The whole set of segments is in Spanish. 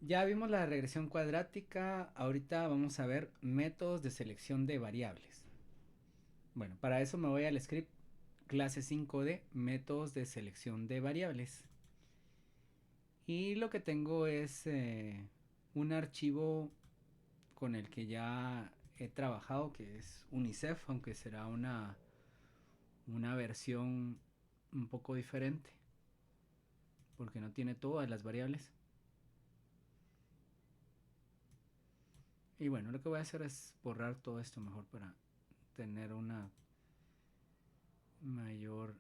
Ya vimos la regresión cuadrática, ahorita vamos a ver métodos de selección de variables. Bueno, para eso me voy al script clase 5D, métodos de selección de variables. Y lo que tengo es un archivo con el que ya he trabajado, que es UNICEF, aunque será una versión un poco diferente, porque no tiene todas las variables. Y bueno, lo que voy a hacer es borrar todo esto mejor para tener mayor,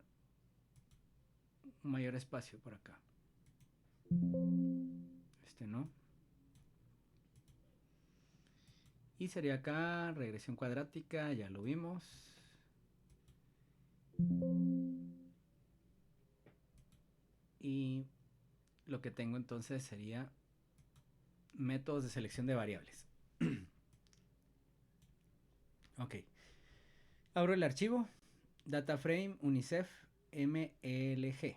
un mayor espacio por acá. Este no. Y sería acá regresión cuadrática, ya lo vimos. Y lo que tengo entonces sería métodos de selección de variables. Ok. Abro el archivo. Dataframe UNICEF MLG.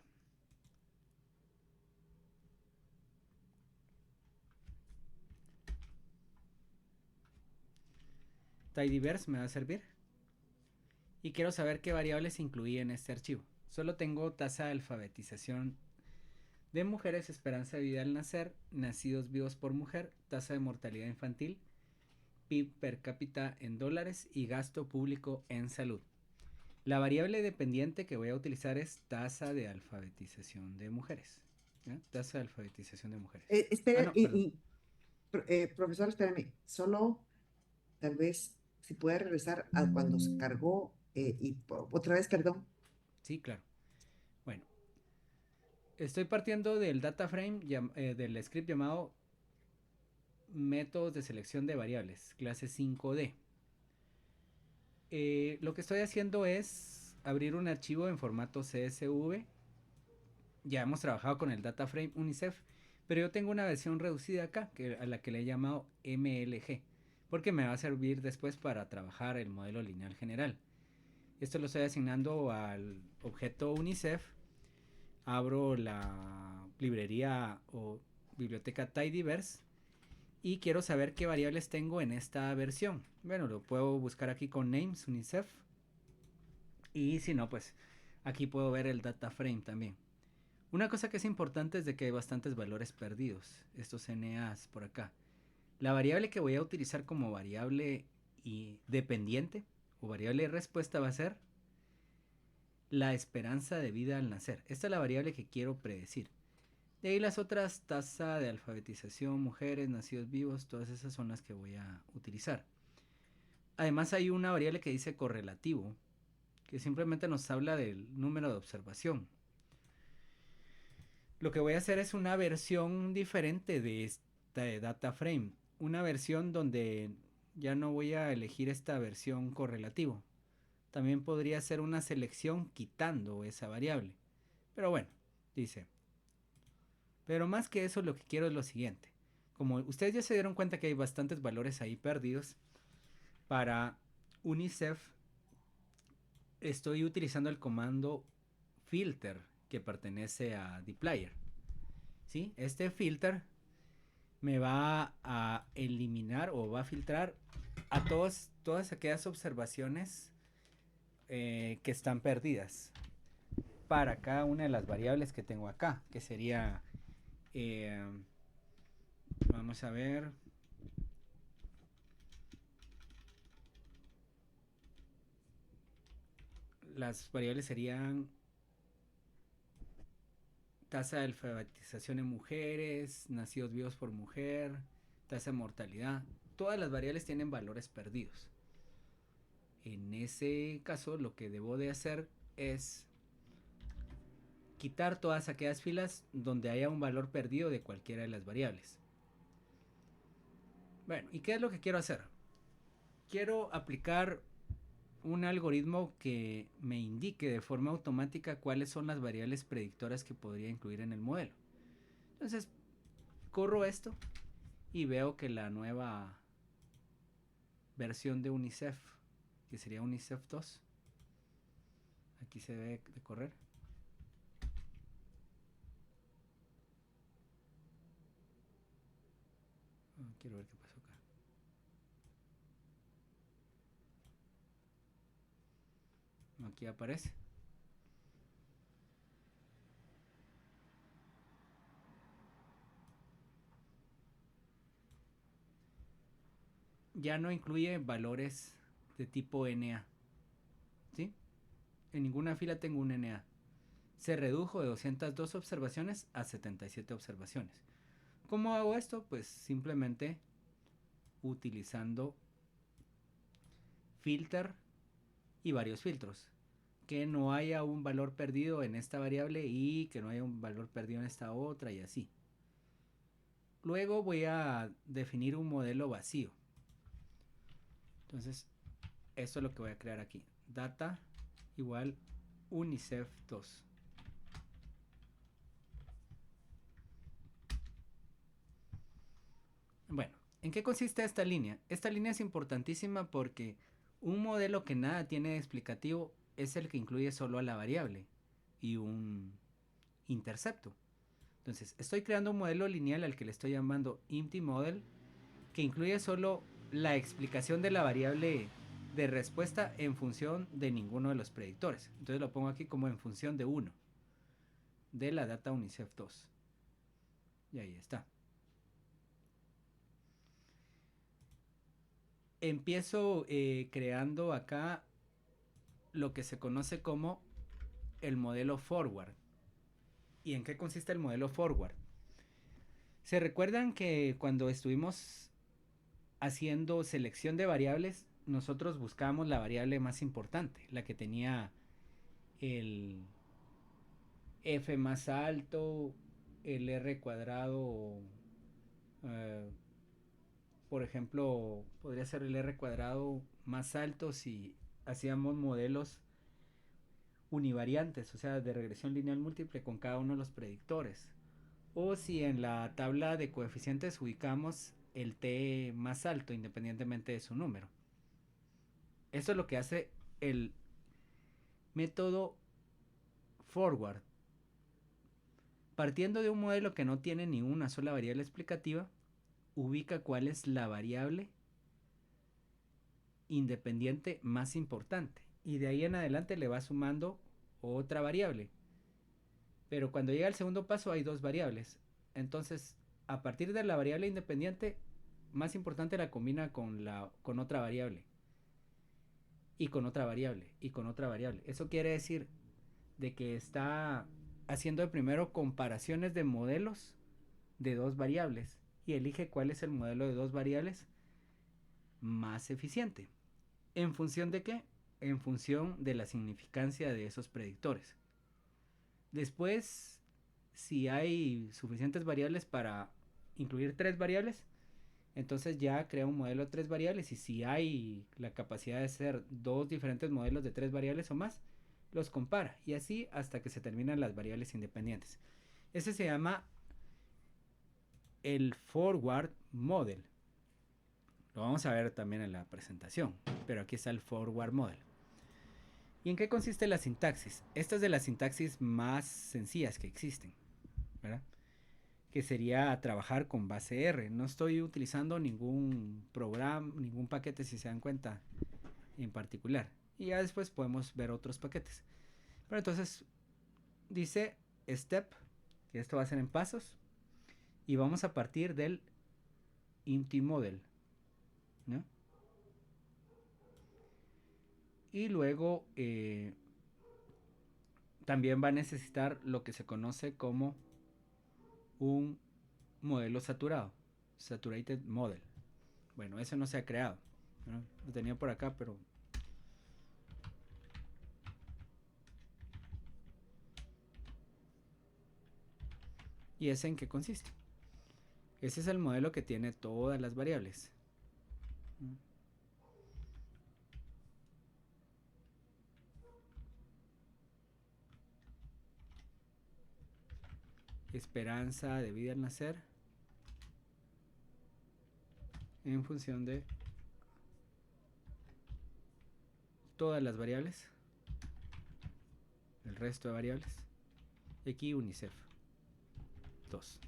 Tidyverse me va a servir. Y quiero saber qué variables incluí en este archivo. Solo tengo tasa de alfabetización de mujeres, esperanza de vida al nacer, nacidos vivos por mujer, tasa de mortalidad infantil, PIB per cápita en dólares y gasto público en salud. La variable dependiente que voy a utilizar es tasa de alfabetización de mujeres. ¿Ya? Tasa de alfabetización de mujeres. Ah, Espera, no, perdón. profesor, espérame, solo tal vez si puede regresar a cuando se cargó otra vez, perdón. Sí, claro. Bueno, estoy partiendo del data frame, del script llamado métodos de selección de variables, clase 5D. Lo que estoy haciendo es abrir un archivo en formato CSV. Ya hemos trabajado con el data frame UNICEF, pero yo tengo una versión reducida acá, a la que le he llamado MLG, porque me va a servir después para trabajar el modelo lineal general. Esto lo estoy asignando al objeto UNICEF. Abro la librería o biblioteca Tidyverse y quiero saber qué variables tengo en esta versión. Bueno, lo puedo buscar aquí con names UNICEF, y si no, pues aquí puedo ver el data frame también. Una cosa que es importante es de que hay bastantes valores perdidos, estos NAs por acá. La variable que voy a utilizar como variable y dependiente o variable de respuesta va a ser la esperanza de vida al nacer. Esta es la variable que quiero predecir. De ahí las otras, tasa de alfabetización, mujeres, nacidos vivos, todas esas son las que voy a utilizar. Además hay una variable que dice correlativo, que simplemente nos habla del número de observación. Lo que voy a hacer es una versión diferente de esta data frame. Una versión donde ya no voy a elegir esta versión correlativo. También podría ser una selección quitando esa variable. Pero bueno, dice. Pero más que eso, lo que quiero es lo siguiente. Como ustedes ya se dieron cuenta que hay bastantes valores ahí perdidos, para UNICEF estoy utilizando el comando filter que pertenece a dplyr. ¿Sí? Este filter me va a eliminar o va a filtrar a todas aquellas observaciones que están perdidas para cada una de las variables que tengo acá, que sería, eh, vamos a ver, las variables serían tasa de alfabetización en mujeres, nacidos vivos por mujer, tasa de mortalidad. Todas las variables tienen valores perdidos. En ese caso, lo que debo de hacer es quitar todas aquellas filas donde haya un valor perdido de cualquiera de las variables. Bueno, ¿y qué es lo que quiero hacer? Quiero aplicar un algoritmo que me indique de forma automática cuáles son las variables predictoras que podría incluir en el modelo. Entonces, corro esto y veo que la nueva versión de UNICEF, que sería UNICEF 2, aquí se debe de correr. Quiero ver qué pasó acá. Aquí aparece. Ya no incluye valores de tipo NA. ¿Sí? En ninguna fila tengo un NA. Se redujo de 202 observaciones a 77 observaciones. ¿Cómo hago esto? Pues simplemente utilizando filter y varios filtros. Que no haya un valor perdido en esta variable y que no haya un valor perdido en esta otra y así. Luego voy a definir un modelo vacío. Entonces, esto es lo que voy a crear aquí. Data igual UNICEF 2. Bueno, ¿en qué consiste esta línea? Esta línea es importantísima porque un modelo que nada tiene de explicativo es el que incluye solo a la variable y un intercepto. Entonces, estoy creando un modelo lineal al que le estoy llamando empty model, que incluye solo la explicación de la variable de respuesta en función de ninguno de los predictores. Entonces lo pongo aquí como en función de 1 de la data UNICEF 2. Y ahí está. Empiezo creando acá lo que se conoce como el modelo forward. ¿Y en qué consiste el modelo forward? ¿Se recuerdan que cuando estuvimos haciendo selección de variables, nosotros buscábamos la variable más importante, la que tenía el f más alto, el r cuadrado, eh, por ejemplo, podría ser el r cuadrado más alto si hacíamos modelos univariantes, o sea, de regresión lineal múltiple con cada uno de los predictores. O si en la tabla de coeficientes ubicamos el t más alto independientemente de su número. Eso es lo que hace el método forward. Partiendo de un modelo que no tiene ni una sola variable explicativa, ubica cuál es la variable independiente más importante. Y de ahí en adelante le va sumando otra variable. Pero cuando llega al segundo paso hay dos variables. Entonces, a partir de la variable independiente más importante la combina con otra variable. Y con otra variable. Y con otra variable. Eso quiere decir de que está haciendo primero comparaciones de modelos de dos variables. Y elige cuál es el modelo de dos variables más eficiente. ¿En función de qué? En función de la significancia de esos predictores. Después, si hay suficientes variables para incluir tres variables, entonces ya crea un modelo de tres variables, y si hay la capacidad de hacer dos diferentes modelos de tres variables o más, los compara, y así hasta que se terminan las variables independientes. Ese se llama el forward model. Lo vamos a ver también en la presentación, pero aquí está el forward model. ¿Y en qué consiste la sintaxis? Esta es de las sintaxis más sencillas que existen, ¿verdad? Que sería trabajar con base R. No estoy utilizando ningún programa, ningún paquete, si se dan cuenta, en particular. Y ya después podemos ver otros paquetes. Pero entonces dice step, que esto va a ser en pasos, y vamos a partir del empty model, ¿no? Y luego también va a necesitar lo que se conoce como un modelo saturado, saturated model. Bueno, ese no se ha creado, ¿no? Lo tenía por acá, pero ¿y ese en qué consiste? Ese es el modelo que tiene todas las variables. Esperanza de vida al nacer en función de todas las variables, el resto de variables. Aquí UNICEF 2.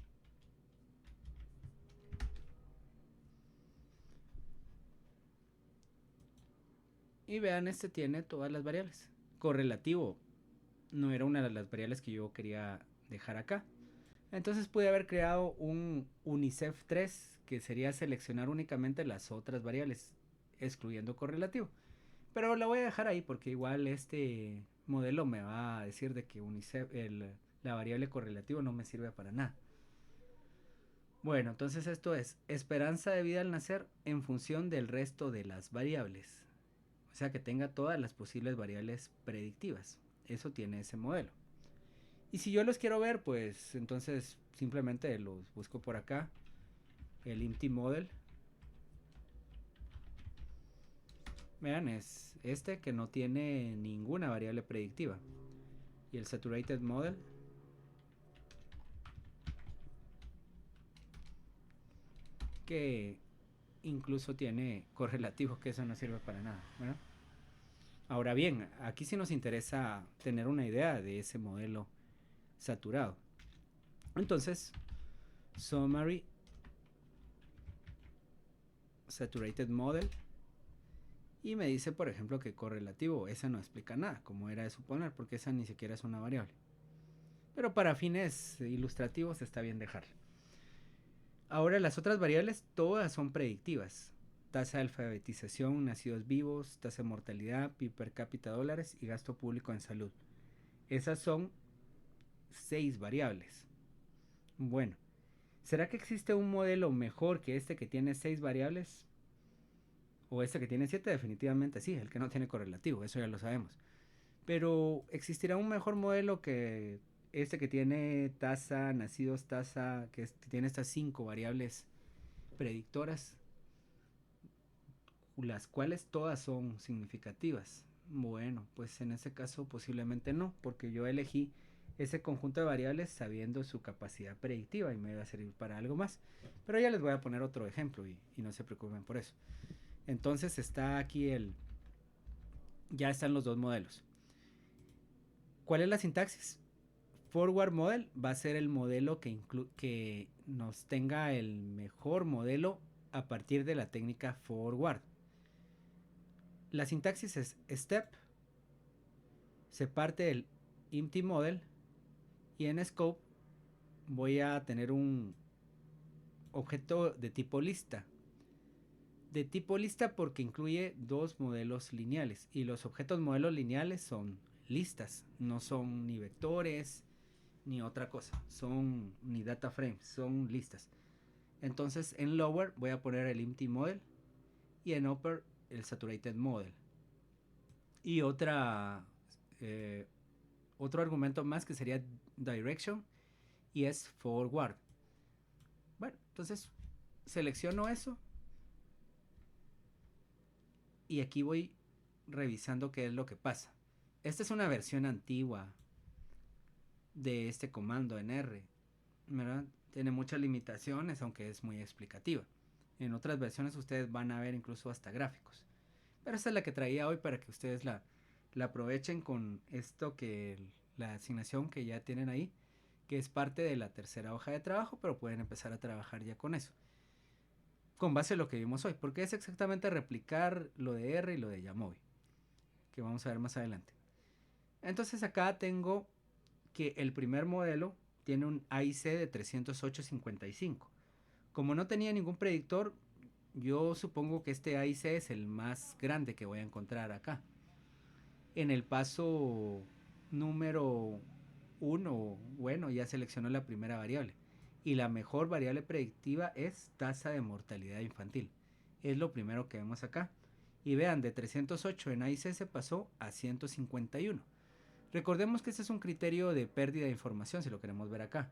Y vean, este tiene todas las variables. Correlativo no era una de las variables que yo quería dejar acá. Entonces pude haber creado un UNICEF 3 que sería seleccionar únicamente las otras variables, excluyendo correlativo. Pero la voy a dejar ahí porque igual este modelo me va a decir de que UNICEF, la variable correlativo no me sirve para nada. Bueno, entonces esto es esperanza de vida al nacer en función del resto de las variables. O sea que tenga todas las posibles variables predictivas. Eso tiene ese modelo. Y si yo los quiero ver, pues entonces simplemente los busco por acá. El IMT model. Vean, es este que no tiene ninguna variable predictiva. Y el saturated model, que incluso tiene correlativo, que eso no sirve para nada, ¿verdad? Ahora bien, aquí sí nos interesa tener una idea de ese modelo saturado. Entonces, summary saturated model, y me dice, por ejemplo, que correlativo. Esa no explica nada, como era de suponer, porque esa ni siquiera es una variable. Pero para fines ilustrativos está bien dejarla. Ahora las otras variables todas son predictivas. Tasa de alfabetización, nacidos vivos, tasa de mortalidad, PIB per cápita dólares y gasto público en salud. Esas son 6 variables. Bueno, ¿será que existe un modelo mejor que este que tiene 6 variables? O este que tiene 7, definitivamente sí, el que no tiene correlativo, eso ya lo sabemos. Pero ¿existirá un mejor modelo que este que tiene tasa, nacidos, tasa, que tiene estas 5 variables predictoras, las cuales todas son significativas? Bueno, pues en ese caso posiblemente no, porque yo elegí ese conjunto de variables sabiendo su capacidad predictiva y me va a servir para algo más. Pero ya les voy a poner otro ejemplo y no se preocupen por eso. Entonces está aquí ya están los dos modelos. ¿Cuál es la sintaxis? Forward Model va a ser el modelo que nos tenga el mejor modelo a partir de la técnica Forward. La sintaxis es step, se parte del empty model y en scope voy a tener un objeto de tipo lista. De tipo lista porque incluye dos modelos lineales y los objetos modelos lineales son listas, no son ni vectores ni otra cosa, son ni data frames, son listas. Entonces en lower voy a poner el empty model y en upper el saturated model. Y otro argumento más que sería direction y es forward. Bueno, entonces selecciono eso y aquí voy revisando qué es lo que pasa. Esta es una versión antigua de este comando en R, ¿verdad? Tiene muchas limitaciones, aunque es muy explicativa. En otras versiones ustedes van a ver incluso hasta gráficos. Pero esta es la que traía hoy para que ustedes la aprovechen con esto la asignación que ya tienen ahí, que es parte de la tercera hoja de trabajo, pero pueden empezar a trabajar ya con eso. Con base en lo que vimos hoy, porque es exactamente replicar lo de R y lo de Yamovi, que vamos a ver más adelante. Entonces acá tengo que el primer modelo tiene un AIC de 308.55. Como no tenía ningún predictor, yo supongo que este AIC es el más grande que voy a encontrar acá. En el paso número 1, bueno, ya seleccionó la primera variable. Y la mejor variable predictiva es tasa de mortalidad infantil. Es lo primero que vemos acá. Y vean, de 308 en AIC se pasó a 151. Recordemos que este es un criterio de pérdida de información, si lo queremos ver acá.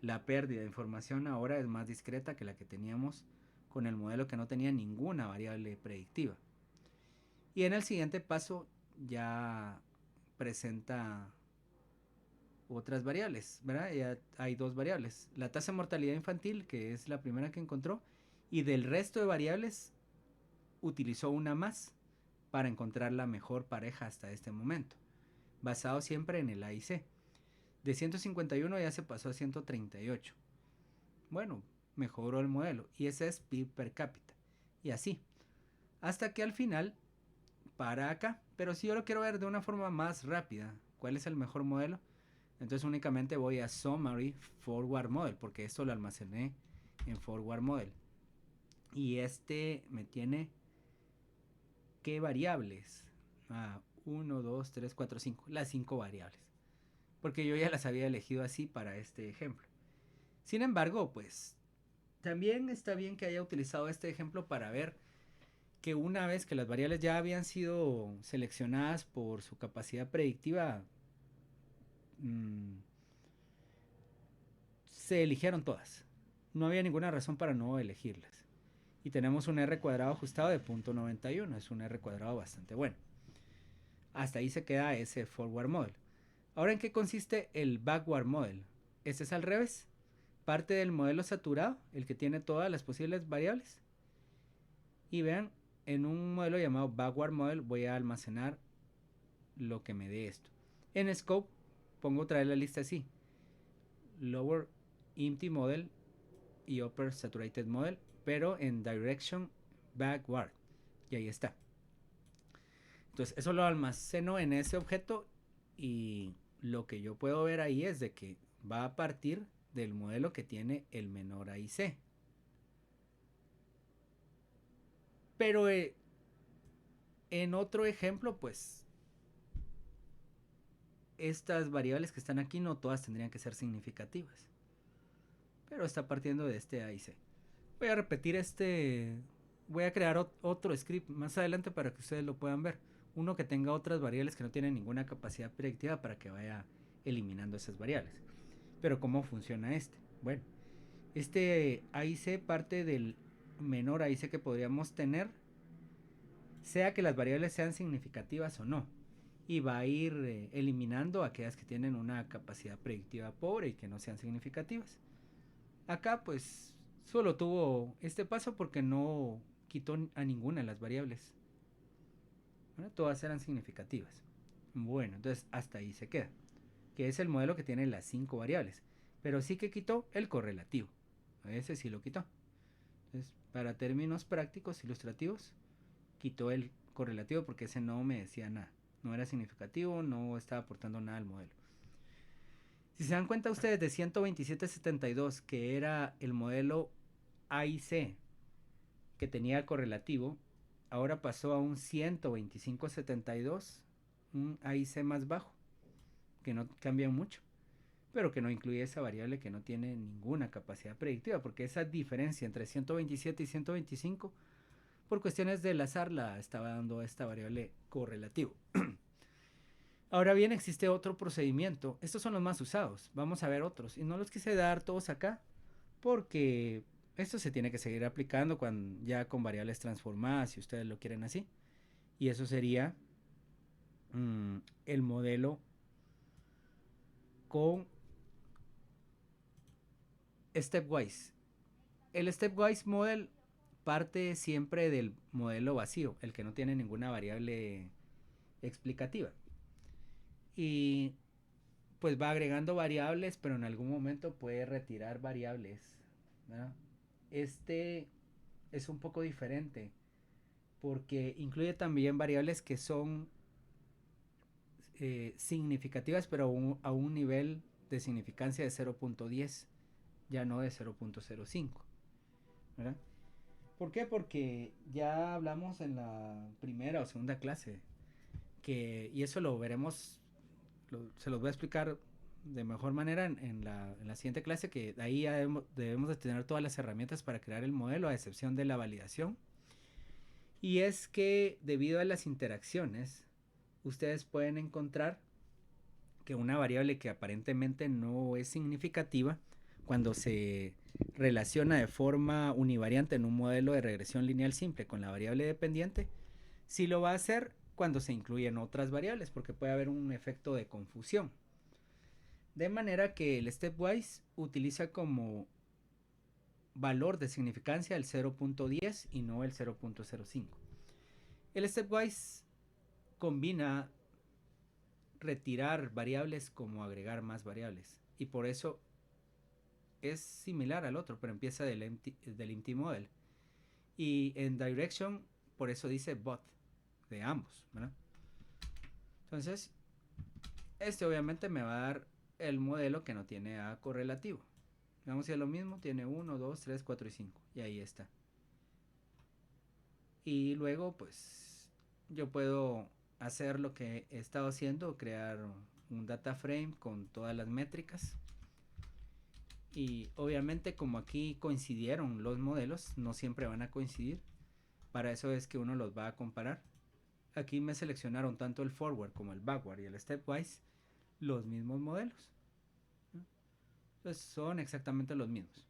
La pérdida de información ahora es más discreta que la que teníamos con el modelo que no tenía ninguna variable predictiva. Y en el siguiente paso ya presenta otras variables, ¿verdad? Ya hay dos variables. La tasa de mortalidad infantil, que es la primera que encontró, y del resto de variables utilizó una más para encontrar la mejor pareja hasta este momento, basado siempre en el AIC. De 151 ya se pasó a 138. Bueno, mejoró el modelo y ese es PIB per cápita. Y así, hasta que al final para acá. Pero si yo lo quiero ver de una forma más rápida, ¿cuál es el mejor modelo? Entonces únicamente voy a Summary Forward Model, porque esto lo almacené en Forward Model. Y este me tiene ¿qué variables? 1, 2, 3, 4, 5. Las 5 variables. Porque yo ya las había elegido así para este ejemplo. Sin embargo, pues también está bien que haya utilizado este ejemplo para ver que una vez que las variables ya habían sido seleccionadas por su capacidad predictiva, mmm, se eligieron todas. No había ninguna razón para no elegirlas. Y tenemos un R cuadrado ajustado de 0.91. Es un R cuadrado bastante bueno. Hasta ahí se queda ese forward model. Ahora, ¿en qué consiste el backward model? Este es al revés. Parte del modelo saturado, el que tiene todas las posibles variables. Y vean, en un modelo llamado backward model voy a almacenar lo que me dé esto. En scope pongo otra vez la lista así: lower empty model y upper saturated model, pero en direction backward. Y ahí está. Entonces eso lo almaceno en ese objeto y lo que yo puedo ver ahí es de que va a partir del modelo que tiene el menor AIC. Pero en otro ejemplo, pues estas variables que están aquí no todas tendrían que ser significativas. Pero está partiendo de este AIC. Voy a repetir voy a crear otro script más adelante para que ustedes lo puedan ver. Uno que tenga otras variables que no tienen ninguna capacidad predictiva para que vaya eliminando esas variables. Pero ¿cómo funciona este? Bueno, este AIC parte del menor AIC que podríamos tener, sea que las variables sean significativas o no. Y va a ir eliminando aquellas que tienen una capacidad predictiva pobre y que no sean significativas. Acá pues solo tuvo este paso porque no quitó a ninguna de las variables. Bueno, todas eran significativas. Bueno, entonces hasta ahí se queda. Que es el modelo que tiene las 5 variables. Pero sí que quitó el correlativo. Ese sí lo quitó. Entonces, para términos prácticos, ilustrativos, quitó el correlativo porque ese no me decía nada. No era significativo, no estaba aportando nada al modelo. Si se dan cuenta ustedes de 127.72, que era el modelo AIC, que tenía el correlativo, ahora pasó a un 125.72, un AIC más bajo, que no cambia mucho, pero que no incluye esa variable que no tiene ninguna capacidad predictiva, porque esa diferencia entre 127 y 125, por cuestiones del azar, la estaba dando esta variable correlativo. Ahora bien, existe otro procedimiento. Estos son los más usados. Vamos a ver otros. Y no los quise dar todos acá porque esto se tiene que seguir aplicando ya con variables transformadas, si ustedes lo quieren así. Y eso sería el modelo con stepwise. El stepwise model parte siempre del modelo vacío, el que no tiene ninguna variable explicativa. Y pues va agregando variables, pero en algún momento puede retirar variables, ¿no? Este es un poco diferente porque incluye también variables que son significativas, pero a un nivel de significancia de 0.10, ya no de 0.05, ¿verdad? ¿Por qué? Porque ya hablamos en la primera o segunda clase y eso lo veremos, se los voy a explicar de mejor manera en la siguiente clase, que ahí ya debemos de tener todas las herramientas para crear el modelo, a excepción de la validación. Y es que debido a las interacciones, ustedes pueden encontrar que una variable que aparentemente no es significativa, cuando se relaciona de forma univariante en un modelo de regresión lineal simple con la variable dependiente, sí lo va a hacer cuando se incluyen otras variables, porque puede haber un efecto de confusión. De manera que el stepwise utiliza como valor de significancia el 0.10 y no el 0.05. El stepwise combina retirar variables como agregar más variables, y por eso es similar al otro, pero empieza del empty model. Y en direction, por eso dice but, de ambos, ¿verdad? Entonces, este obviamente me va a dar el modelo que no tiene A correlativo. Vamos a hacer lo mismo, tiene 1, 2, 3, 4 y 5. Y ahí está. Y luego, pues, yo puedo hacer lo que he estado haciendo, crear un data frame con todas las métricas. Y obviamente como aquí coincidieron los modelos, no siempre van a coincidir. Para eso es que uno los va a comparar. Aquí me seleccionaron tanto el forward como el backward y el stepwise, los mismos modelos. Entonces son exactamente los mismos.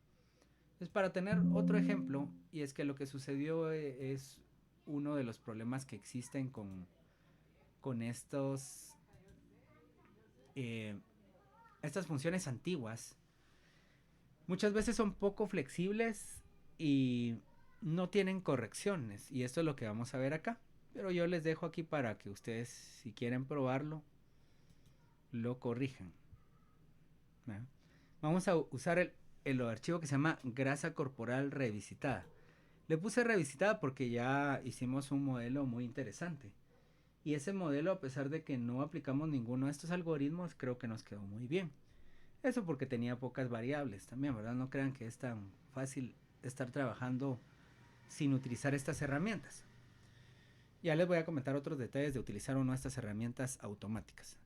Entonces para tener otro ejemplo, y es que lo que sucedió es uno de los problemas que existen con estas funciones antiguas. Muchas veces son poco flexibles y no tienen correcciones. Y esto es lo que vamos a ver acá. Pero yo les dejo aquí para que ustedes, si quieren probarlo, lo corrijan. ¿Verdad? Vamos a usar el archivo que se llama grasa corporal revisitada. Le puse revisitada porque ya hicimos un modelo muy interesante. Y ese modelo, a pesar de que no aplicamos ninguno de estos algoritmos, creo que nos quedó muy bien. Eso porque tenía pocas variables también, ¿verdad? No crean que es tan fácil estar trabajando sin utilizar estas herramientas. Ya les voy a comentar otros detalles de utilizar una de estas herramientas automáticas.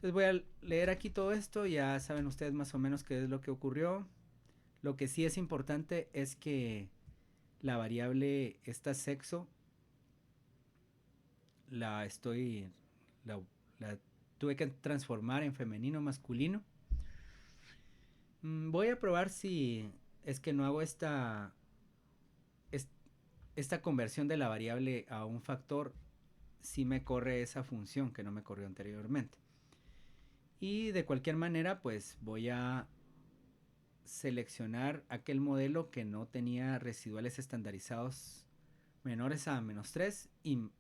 Les voy a leer aquí todo esto, ya saben ustedes más o menos qué es lo que ocurrió. Lo que sí es importante es que la variable esta sexo la estoy la tuve que transformar en femenino masculino. Voy a probar si es que no hago esta conversión de la variable a un factor, si me corre esa función que no me corrió anteriormente. Y de cualquier manera, pues voy a seleccionar aquel modelo que no tenía residuales estandarizados menores a -3 y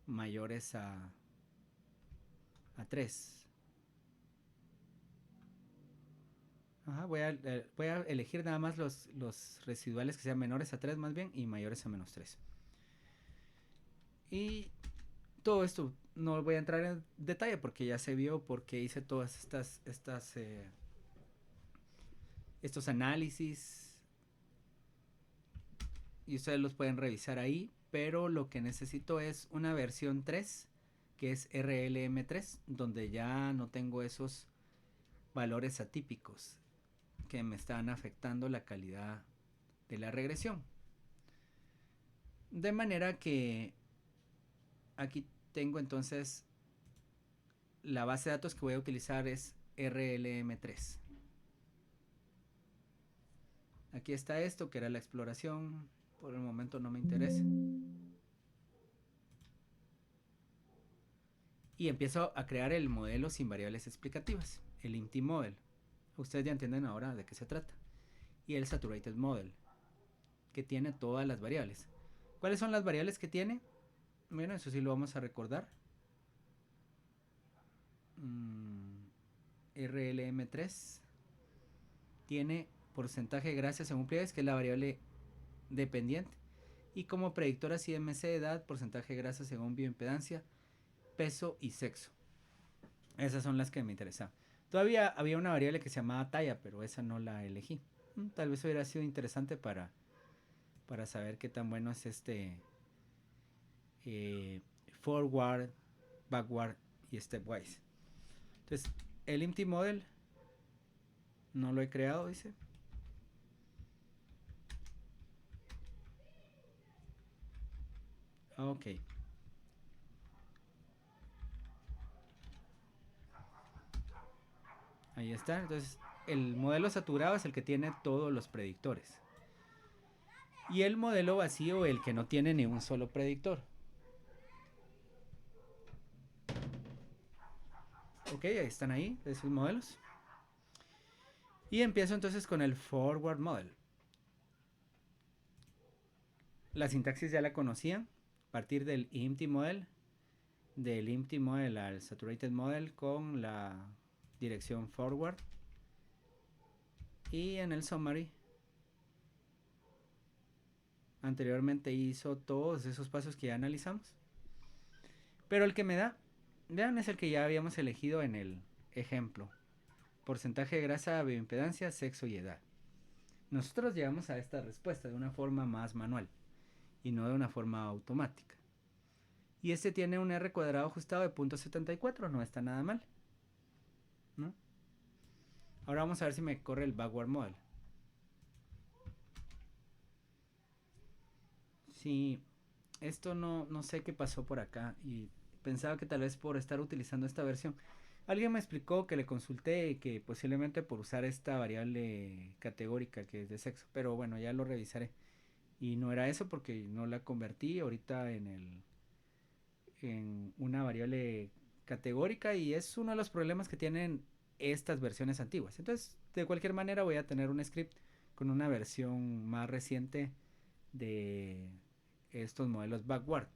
mayores a 3. Voy a elegir nada más los residuales que sean menores a 3 más bien y mayores a -3. Y todo esto no voy a entrar en detalle porque ya se vio porque hice todas estos análisis y ustedes los pueden revisar ahí, pero lo que necesito es una versión 3 que es RLM3, donde ya no tengo esos valores atípicos que me están afectando la calidad de la regresión. De manera que aquí tengo entonces la base de datos que voy a utilizar es RLM3. Aquí está esto que era la exploración. Por el momento no me interesa. Y empiezo a crear el modelo sin variables explicativas, el empty model. Ustedes ya entienden ahora de qué se trata. Y el saturated model, que tiene todas las variables. ¿Cuáles son las variables que tiene? Bueno, eso sí lo vamos a recordar. RLM3 tiene porcentaje de grasa según Pliegues, que es la variable dependiente. Y como predictora CMC, edad, porcentaje de grasa según bioimpedancia, peso y sexo. Esas son las que me interesaban. Todavía había una variable que se llamaba talla, pero esa no la elegí. Tal vez hubiera sido interesante para saber qué tan bueno es este forward, backward y stepwise. Entonces, el empty model no lo he creado, dice. Ok. Ahí está. Entonces, el modelo saturado es el que tiene todos los predictores. Y el modelo vacío, el que no tiene ni un solo predictor. Ok, ahí están ahí, esos modelos. Y empiezo entonces con el forward model. La sintaxis ya la conocían. A partir del empty model, del empty model al saturated model con la dirección forward. Y en el summary anteriormente hizo todos esos pasos que ya analizamos. Pero el que me da, vean, es el que ya habíamos elegido en el ejemplo. Porcentaje de grasa, bioimpedancia, sexo y edad. Nosotros llegamos a esta respuesta de una forma más manual y no de una forma automática. Y este tiene un R cuadrado ajustado de 0.74, no está nada mal, ¿no? Ahora vamos a ver si me corre el backward model. Sí, esto no sé qué pasó por acá y pensaba que tal vez por estar utilizando esta versión. Alguien me explicó que le consulté que posiblemente por usar esta variable categórica que es de sexo, pero bueno, ya lo revisaré. Y no era eso porque no la convertí ahorita en una variable categórica y es uno de los problemas que tienen estas versiones antiguas. Entonces, de cualquier manera voy a tener un script con una versión más reciente de estos modelos backward.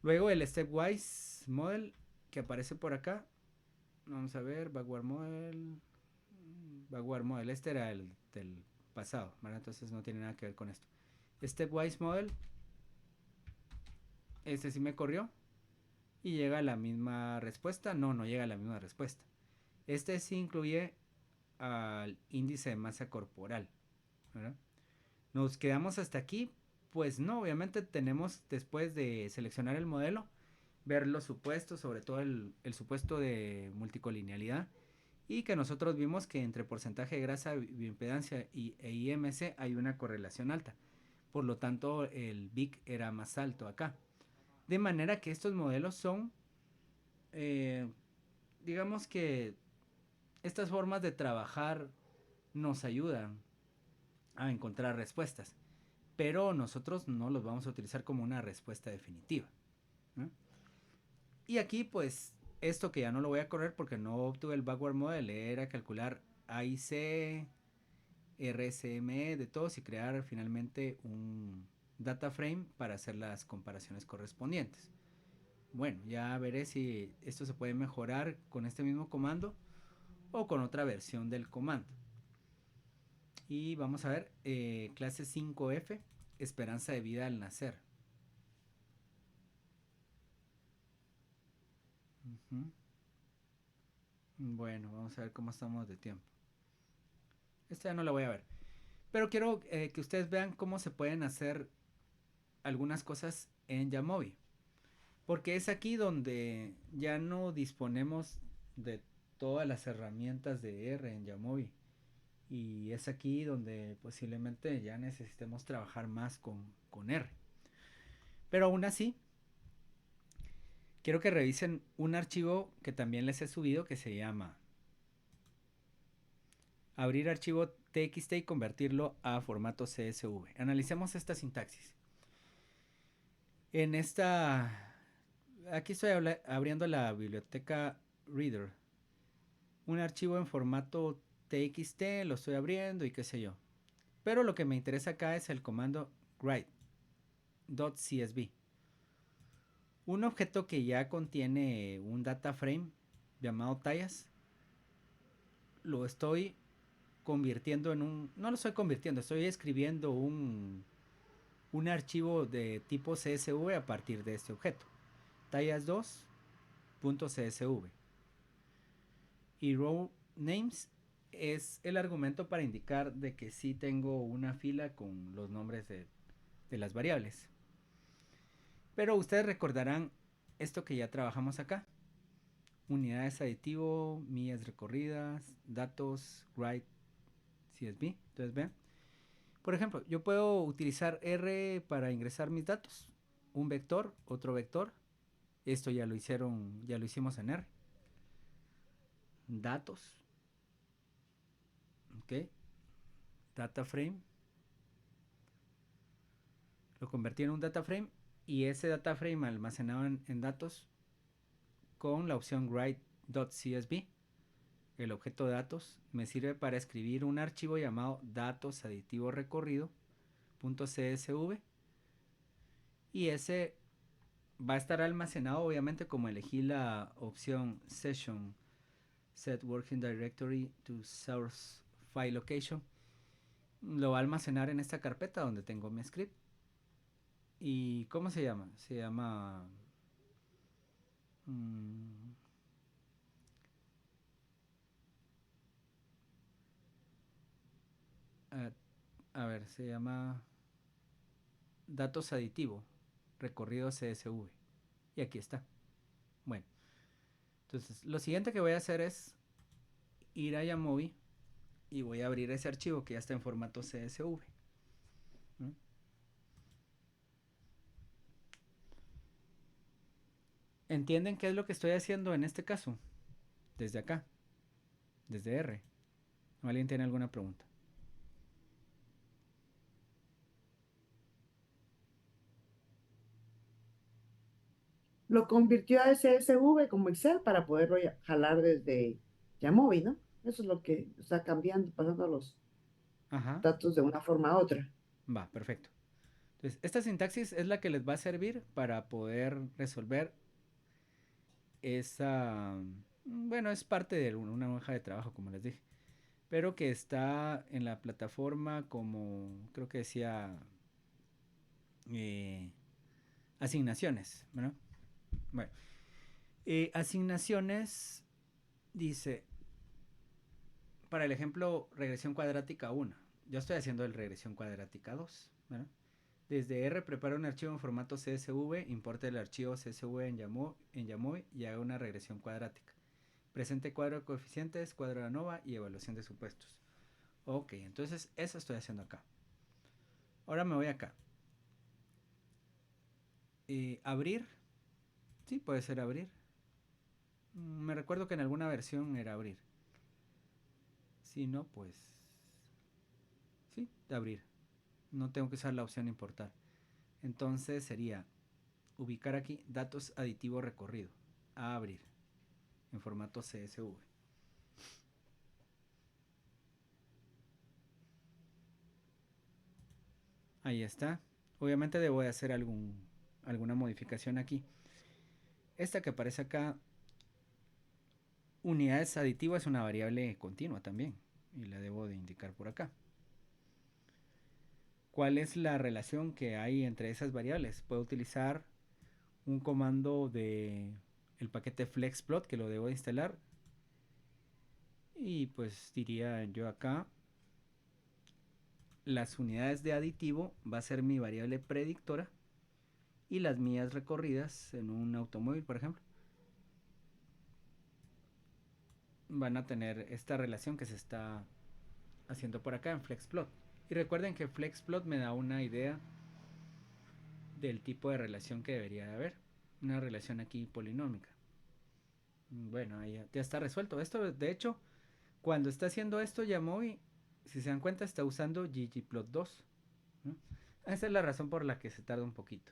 Luego el stepwise model que aparece por acá. Vamos a ver, backward model. Backward model, este era el del pasado, ¿vale? Entonces no tiene nada que ver con esto. Stepwise model, este sí me corrió y llega a la misma respuesta. No llega a la misma respuesta. Este sí incluye al índice de masa corporal, ¿verdad? Nos quedamos hasta aquí. Pues no, obviamente tenemos después de seleccionar el modelo, ver los supuestos, sobre todo el supuesto de multicolinealidad, y que nosotros vimos que entre porcentaje de grasa, bioimpedancia e IMC hay una correlación alta. Por lo tanto, el BIC era más alto acá. De manera que estos modelos son, eh, digamos que estas formas de trabajar nos ayudan a encontrar respuestas, pero nosotros no los vamos a utilizar como una respuesta definitiva, ¿no? Y aquí pues esto que ya no lo voy a correr porque no obtuve el backward model era calcular AIC, RSME de todos y crear finalmente un data frame para hacer las comparaciones correspondientes. Bueno, ya veré si esto se puede mejorar con este mismo comando o con otra versión del comando. Y vamos a ver, clase 5F, esperanza de vida al nacer. Uh-huh. Bueno, vamos a ver cómo estamos de tiempo. Esta ya no la voy a ver. Pero quiero que ustedes vean cómo se pueden hacer algunas cosas en Yamovi. Porque es aquí donde ya no disponemos de todas las herramientas de R en Yamovi. Y es aquí donde posiblemente ya necesitemos trabajar más con R. Pero aún así, quiero que revisen un archivo que también les he subido que se llama abrir archivo TXT y convertirlo a formato CSV. Analicemos esta sintaxis. En esta, aquí estoy abriendo la biblioteca Reader. Un archivo en formato TXT, lo estoy abriendo y qué sé yo. Pero lo que me interesa acá es el comando write.csv. Un objeto que ya contiene un data frame llamado tallas, lo estoy convirtiendo en un... No lo estoy convirtiendo, estoy escribiendo un archivo de tipo CSV a partir de este objeto. tallas2.csv. Y row names es el argumento para indicar de que sí tengo una fila con los nombres de las variables. Pero ustedes recordarán esto que ya trabajamos acá. Unidades aditivo, millas recorridas, datos, write, CSV. Entonces vean. Por ejemplo, yo puedo utilizar R para ingresar mis datos. Un vector, otro vector. Esto ya lo hicimos en R. Datos. Ok. Data frame. Lo convertí en un data frame y ese data frame almacenado en datos con la opción write.csv, el objeto de datos, me sirve para escribir un archivo llamado datos aditivo recorrido.csv y ese va a estar almacenado obviamente como elegí la opción session set working directory to source file location, lo va a almacenar en esta carpeta donde tengo mi script. ¿Y cómo se llama? Se llama Mm, a, a ver, se llama datos aditivo, recorrido CSV. Y aquí está. Bueno, entonces lo siguiente que voy a hacer es ir a Yamovi y voy a abrir ese archivo que ya está en formato CSV. ¿No? ¿Entienden qué es lo que estoy haciendo en este caso? Desde acá, desde R. ¿Alguien tiene alguna pregunta? Lo convirtió a CSV como Excel para poderlo jalar desde Yamovi, ¿no? Eso es lo que está cambiando, pasando los Ajá, datos de una forma a otra. va, perfecto. Entonces, esta sintaxis es la que les va a servir para poder resolver esa... Bueno, es parte de una hoja de trabajo, como les dije, pero que está en la plataforma como, creo que decía, eh, asignaciones, ¿no? Bueno, asignaciones dice, para el ejemplo, regresión cuadrática 1. Yo estoy haciendo el regresión cuadrática 2, ¿no? Desde R prepara un archivo en formato CSV, importa el archivo CSV en Yamoy y haga una regresión cuadrática. Presente cuadro de coeficientes, cuadro de ANOVA y evaluación de supuestos. Ok, entonces eso estoy haciendo acá. Ahora me voy acá. Abrir. Sí, puede ser abrir. Me recuerdo que en alguna versión era abrir. Si no, pues... Sí, de abrir. No tengo que usar la opción importar. Entonces sería ubicar aquí datos aditivo recorrido. A abrir. En formato CSV. Ahí está. Obviamente debo de hacer alguna modificación aquí. Esta que aparece acá, unidades aditivas, es una variable continua también. Y la debo de indicar por acá. ¿Cuál es la relación que hay entre esas variables? Puedo utilizar un comando de el paquete flexplot que lo debo de instalar. Y pues diría yo acá, las unidades de aditivo va a ser mi variable predictora y las millas recorridas en un automóvil, por ejemplo, van a tener esta relación que se está haciendo por acá en flexplot. Y recuerden que flexplot me da una idea del tipo de relación que debería de haber. Una relación aquí polinómica. Bueno, ahí ya está resuelto. Esto, de hecho, cuando está haciendo esto, Yamovi, si se dan cuenta, está usando ggplot2. ¿No? Esa es la razón por la que se tarda un poquito.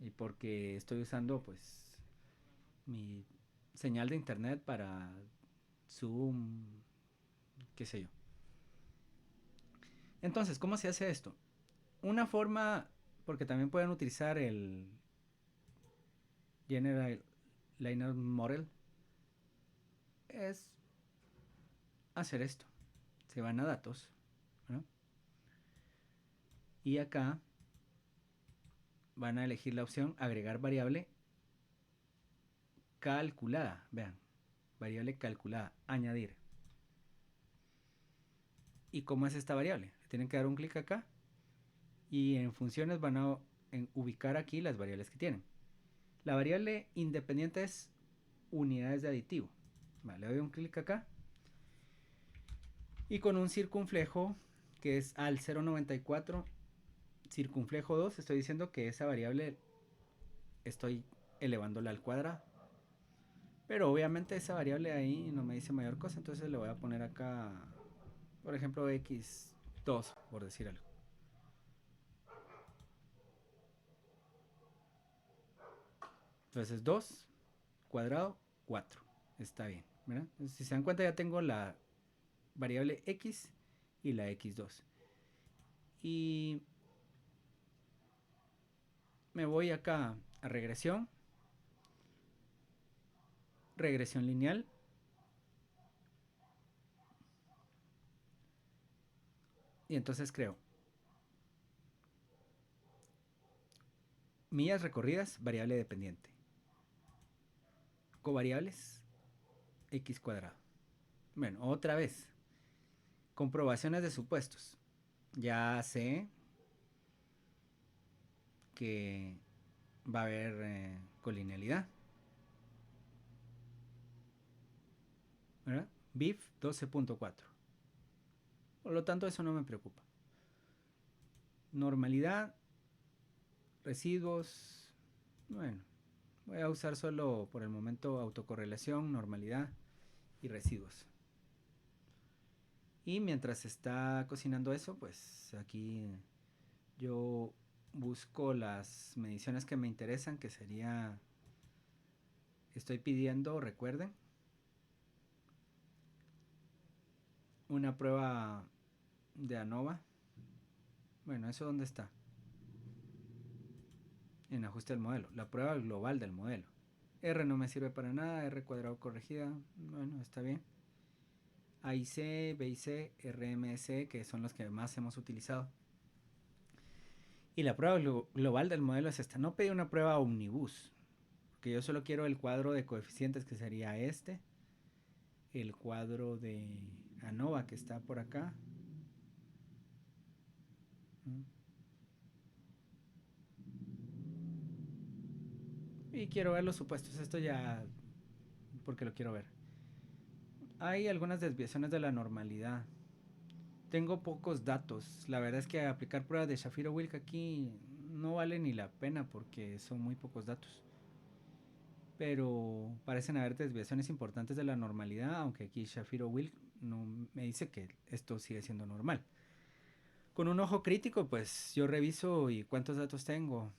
Y porque estoy usando, pues, mi señal de internet para Zoom, qué sé yo. Entonces, ¿cómo se hace esto? Una forma, porque también pueden utilizar el General Linear Model, es hacer esto. Se van a datos, ¿no? Y acá van a elegir la opción agregar variable calculada. Vean, variable calculada, añadir. ¿Y cómo es esta variable? Tienen que dar un clic acá y en funciones van a ubicar aquí las variables que tienen. La variable independiente es unidades de aditivo. Vale, le doy un clic acá y con un circunflejo que es al 0.94 circunflejo 2 estoy diciendo que esa variable estoy elevándola al cuadrado. Pero obviamente esa variable ahí no me dice mayor cosa, entonces le voy a poner acá, por ejemplo, x2, por decir algo. Entonces 2 cuadrado 4. Está bien, ¿verdad? Entonces, si se dan cuenta ya tengo la variable x y la x2. Y me voy acá a regresión, regresión lineal. Y entonces creo millas recorridas, variable dependiente. covariables, x cuadrado. Bueno, otra vez, comprobaciones de supuestos. Ya sé que va a haber colinealidad, ¿verdad? BIF 12.4. Por lo tanto, eso no me preocupa. Normalidad, residuos, bueno, voy a usar solo por el momento autocorrelación, normalidad y residuos. Y mientras está cocinando eso, pues aquí yo busco las mediciones que me interesan, que sería, estoy pidiendo, recuerden, una prueba de ANOVA. Bueno, ¿eso dónde está? En ajuste del modelo, la prueba global del modelo. R no me sirve para nada, R cuadrado corregida, bueno, está bien. A y C, B y C, RMC, que son los que más hemos utilizado. Y la prueba global del modelo es esta. No pedí una prueba omnibus, porque yo solo quiero el cuadro de coeficientes, que sería este. El cuadro de ANOVA, que está por acá. Y quiero ver los supuestos. Esto ya, porque lo quiero ver. Hay algunas desviaciones de la normalidad. Tengo pocos datos. La verdad es que aplicar pruebas de Shapiro-Wilk aquí no vale ni la pena porque son muy pocos datos. Pero parecen haber desviaciones importantes de la normalidad, aunque aquí Shapiro-Wilk no me dice que esto sigue siendo normal. Con un ojo crítico, pues yo reviso y cuántos datos tengo.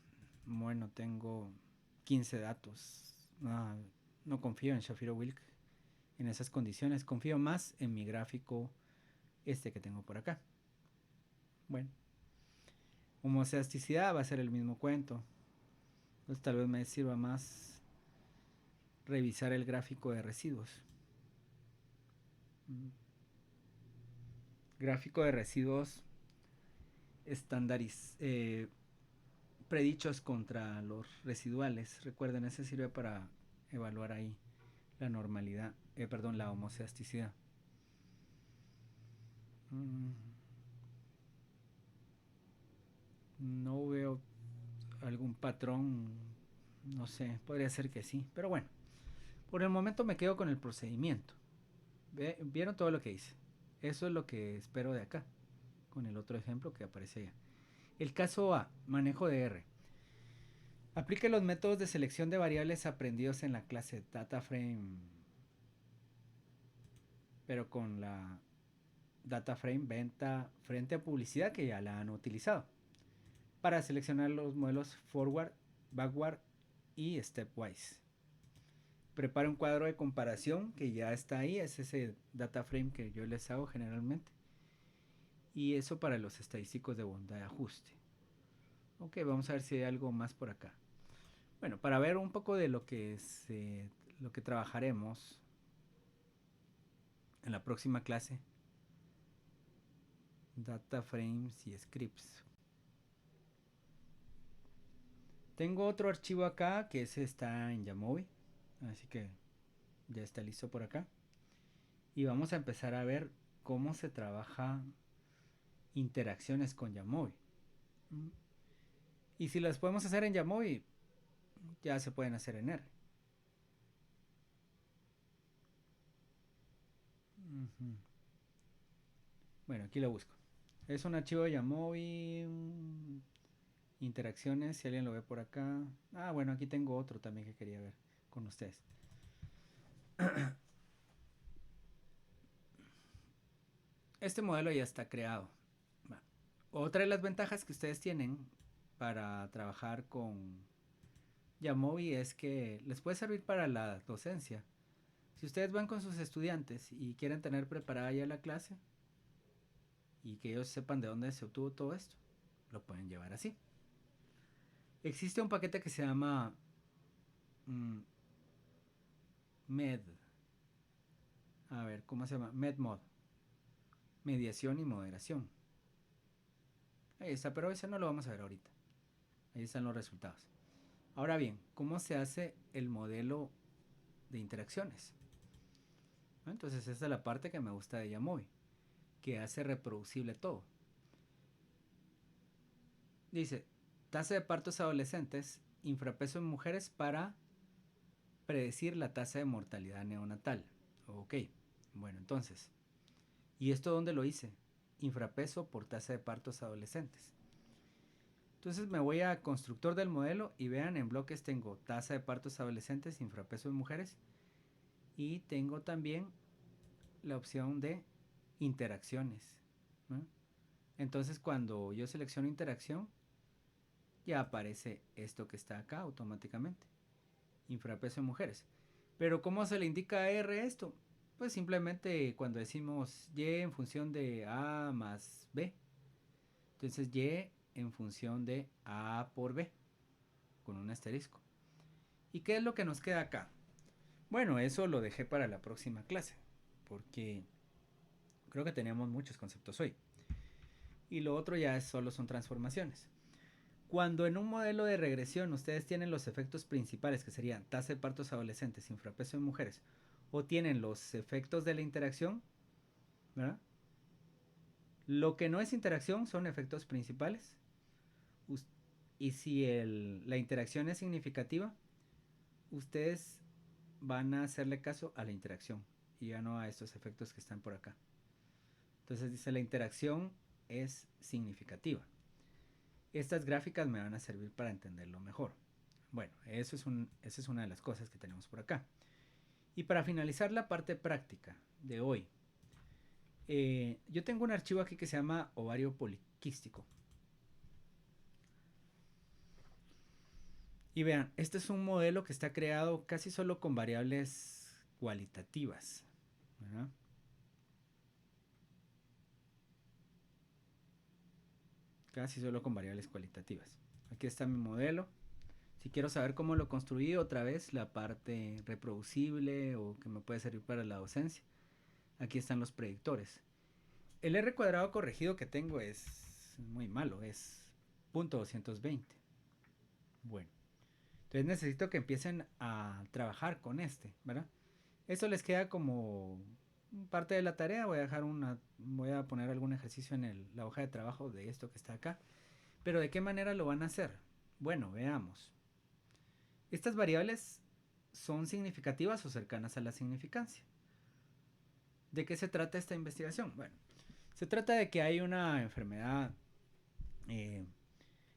Bueno, tengo 15 datos. No confío en Shapiro-Wilk en esas condiciones. Confío más en mi gráfico este que tengo por acá. Bueno, homoceasticidad va a ser el mismo cuento. Entonces tal vez me sirva más revisar el gráfico de residuos. Gráfico de residuos estándares predichos contra los residuales. Recuerden, ese sirve para evaluar ahí la normalidad, perdón, la homoceasticidad. No veo algún patrón, no sé, podría ser que sí, pero bueno, por el momento me quedo con el procedimiento. ¿Vieron todo lo que hice? Eso es lo que espero de acá, con el otro ejemplo que aparece allá. El caso A, manejo de R. Aplique los métodos de selección de variables aprendidos en la clase DataFrame, pero con la DataFrame venta frente a publicidad que ya la han utilizado, para seleccionar los modelos forward, backward y stepwise. Prepara un cuadro de comparación que ya está ahí, es ese DataFrame que yo les hago generalmente. Y eso para los estadísticos de bondad de ajuste. Ok, vamos a ver si hay algo más por acá. Bueno, para ver un poco de lo que trabajaremos en la próxima clase, data frames y scripts. Tengo otro archivo acá que ese está en Jamovi, así que ya está listo por acá. Y vamos a empezar a ver cómo se trabaja interacciones con Jamovi. Y si las podemos hacer en Jamovi, ya se pueden hacer en R. Bueno, aquí lo busco. Es un archivo de Jamovi, interacciones, si alguien lo ve por acá. Bueno, aquí tengo otro también que quería ver con ustedes. Este modelo ya está creado. Otra de las ventajas que ustedes tienen para trabajar con Jamovi es que les puede servir para la docencia. Si ustedes van con sus estudiantes y quieren tener preparada ya la clase y que ellos sepan de dónde se obtuvo todo esto, lo pueden llevar así. Existe un paquete que se llama MED. A ver, ¿cómo se llama? MEDMOD. Mediación y moderación. Ahí está, pero ese no lo vamos a ver ahorita. Ahí están los resultados. Ahora bien, ¿cómo se hace el modelo de interacciones, ¿no? Entonces esa es la parte que me gusta de Yamovi, que hace reproducible todo. Dice, tasa de partos adolescentes, infrapeso en mujeres para predecir la tasa de mortalidad neonatal. Ok, bueno, entonces, ¿y esto dónde lo hice? Infrapeso por tasa de partos adolescentes. Entonces me voy a constructor del modelo y vean, en bloques tengo tasa de partos adolescentes, infrapeso en mujeres, y tengo también la opción de interacciones, ¿no? Entonces cuando yo selecciono interacción, ya aparece esto que está acá automáticamente, infrapeso en mujeres. Pero ¿cómo se le indica a R esto? Pues simplemente cuando decimos Y en función de A más B, entonces Y en función de A por B, con un asterisco. ¿Y qué es lo que nos queda acá? Bueno, eso lo dejé para la próxima clase, porque creo que teníamos muchos conceptos hoy. Y lo otro ya solo son transformaciones. Cuando en un modelo de regresión ustedes tienen los efectos principales, que serían tasa de partos adolescentes, infrapeso en mujeres, o tienen los efectos de la interacción, ¿verdad? Lo que no es interacción son efectos principales. Y si la interacción es significativa, ustedes van a hacerle caso a la interacción y ya no a estos efectos que están por acá. Entonces dice, la interacción es significativa. Estas gráficas me van a servir para entenderlo mejor. Bueno, esa es una de las cosas que tenemos por acá. Y para finalizar la parte práctica de hoy, yo tengo un archivo aquí que se llama ovario poliquístico. Y vean, este es un modelo que está creado casi solo con variables cualitativas, ¿verdad? Casi solo con variables cualitativas. Aquí está mi modelo. Si quiero saber cómo lo construí, otra vez la parte reproducible o que me puede servir para la docencia. Aquí están los predictores. El R cuadrado corregido que tengo es muy malo, es .220. Bueno, entonces necesito que empiecen a trabajar con este, ¿verdad? Eso les queda como parte de la tarea. Voy a poner algún ejercicio en la hoja de trabajo de esto que está acá. Pero ¿de qué manera lo van a hacer? Bueno, veamos. Estas variables son significativas o cercanas a la significancia. ¿De qué se trata esta investigación? Bueno, se trata de que hay una enfermedad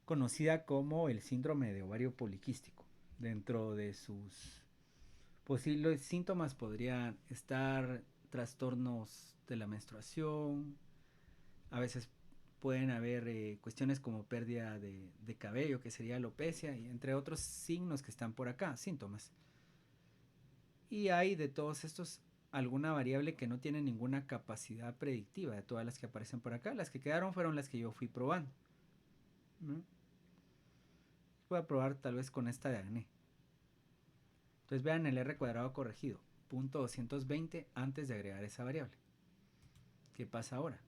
conocida como el síndrome de ovario poliquístico. Dentro de sus posibles síntomas podrían estar trastornos de la menstruación, a veces pueden haber cuestiones como pérdida de cabello, que sería alopecia, y entre otros signos que están por acá, síntomas. Y hay de todos estos alguna variable que no tiene ninguna capacidad predictiva de todas las que aparecen por acá. Las que quedaron fueron las que yo fui probando, ¿no? Voy a probar tal vez con esta de acné. Entonces vean el R cuadrado corregido, .220 antes de agregar esa variable. ¿Qué pasa ahora?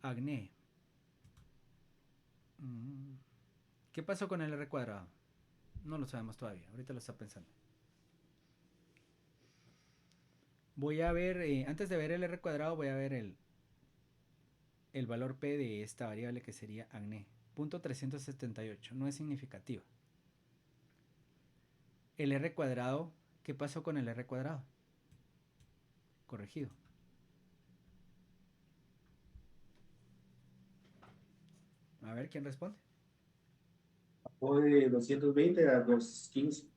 Acné. ¿Qué pasó con el R cuadrado? No lo sabemos todavía, ahorita lo está pensando. Voy a ver, antes de ver el R cuadrado, voy a ver el valor P de esta variable que sería acné. .378, no es significativa. El R cuadrado, ¿qué pasó con el R cuadrado? Corregido. A ver, ¿quién responde? O de 220 a 215.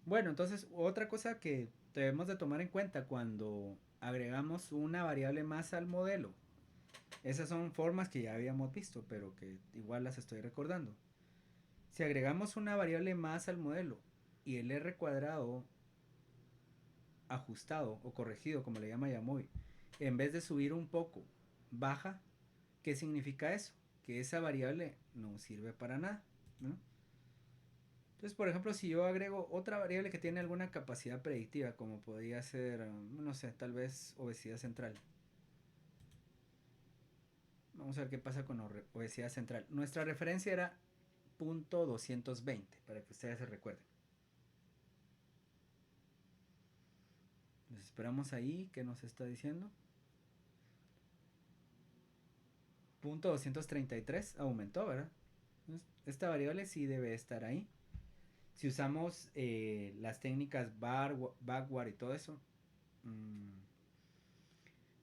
Bueno, entonces otra cosa que debemos de tomar en cuenta cuando agregamos una variable más al modelo. Esas son formas que ya habíamos visto, pero que igual las estoy recordando. Si agregamos una variable más al modelo y el R cuadrado ajustado o corregido, como le llama Yamoy, en vez de subir un poco, baja, ¿qué significa eso? Que esa variable no sirve para nada, ¿no? Entonces, por ejemplo, si yo agrego otra variable que tiene alguna capacidad predictiva, como podría ser, no sé, tal vez obesidad central. Vamos a ver qué pasa con obesidad central. Nuestra referencia era punto 220, para que ustedes se recuerden. Nos esperamos ahí, ¿qué nos está diciendo? Punto 233 aumentó, ¿verdad? Esta variable sí debe estar ahí. Si usamos las técnicas backward y todo eso,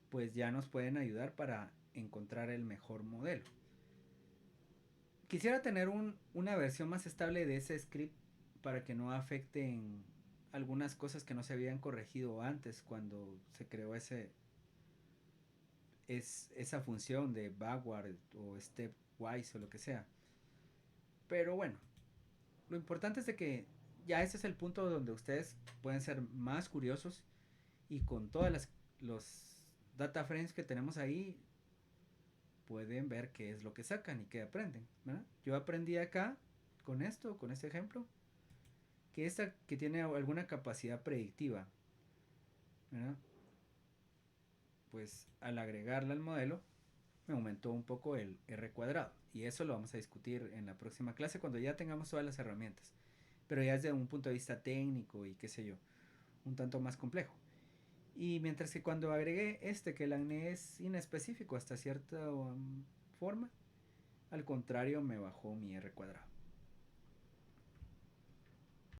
pues ya nos pueden ayudar para encontrar el mejor modelo. Quisiera tener una versión más estable de ese script para que no afecten algunas cosas que no se habían corregido antes cuando se creó esa función de backward o stepwise o lo que sea. Pero bueno, lo importante es de que ya ese es el punto donde ustedes pueden ser más curiosos y con todas los data frames que tenemos ahí pueden ver qué es lo que sacan y qué aprenden, ¿verdad? Yo aprendí acá con esto, con este ejemplo, que esta que tiene alguna capacidad predictiva, ¿verdad? Pues al agregarla al modelo me aumentó un poco el R cuadrado, y eso lo vamos a discutir en la próxima clase cuando ya tengamos todas las herramientas, pero ya desde un punto de vista técnico y qué sé yo, un tanto más complejo. Y mientras que cuando agregué que el acné es inespecífico hasta cierta forma, al contrario me bajó mi R cuadrado.